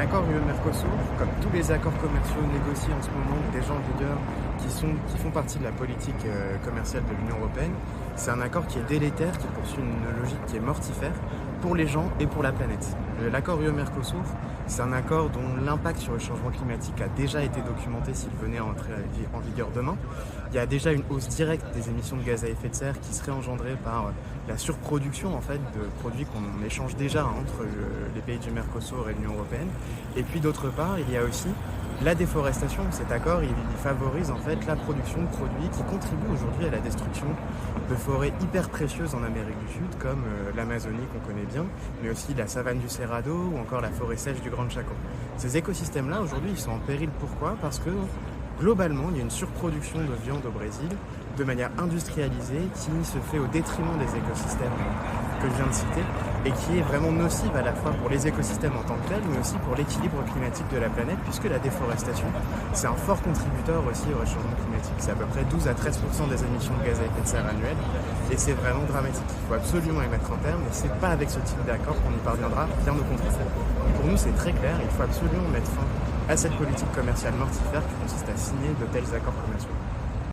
L'accord UE-Mercosur, comme tous les accords commerciaux négociés en ce moment, déjà en vigueur, qui font partie de la politique commerciale de l'Union européenne, c'est un accord qui est délétère, qui poursuit une logique qui est mortifère pour les gens et pour la planète. L'accord UE-Mercosur, c'est un accord dont l'impact sur le changement climatique a déjà été documenté s'il venait à entrer en vigueur demain. Il y a déjà une hausse directe des émissions de gaz à effet de serre qui serait engendrée par la surproduction en fait, de produits qu'on échange déjà entre les pays du Mercosur et l'Union européenne. Et puis d'autre part, il y a aussi la déforestation. Cet accord, il favorise en fait la production de produits qui contribuent aujourd'hui à la destruction de forêts hyper précieuses en Amérique du Sud, comme l'Amazonie qu'on connaît bien, mais aussi la savane du Cerrado ou encore la forêt sèche du Grand Chaco. Ces écosystèmes-là, aujourd'hui, ils sont en péril. Pourquoi ? Parce que globalement, il y a une surproduction de viande au Brésil de manière industrialisée qui se fait au détriment des écosystèmes que je viens de citer et qui est vraiment nocive à la fois pour les écosystèmes en tant que tels mais aussi pour l'équilibre climatique de la planète puisque la déforestation c'est un fort contributeur aussi au réchauffement climatique. C'est à peu près 12 à 13% des émissions de gaz à effet de serre annuelles et c'est vraiment dramatique. Il faut absolument y mettre un terme et c'est pas avec ce type d'accord qu'on y parviendra, bien au contraire. Pour nous c'est très clair, il faut absolument mettre fin à cette politique commerciale mortifère qui consiste à signer de tels accords commerciaux.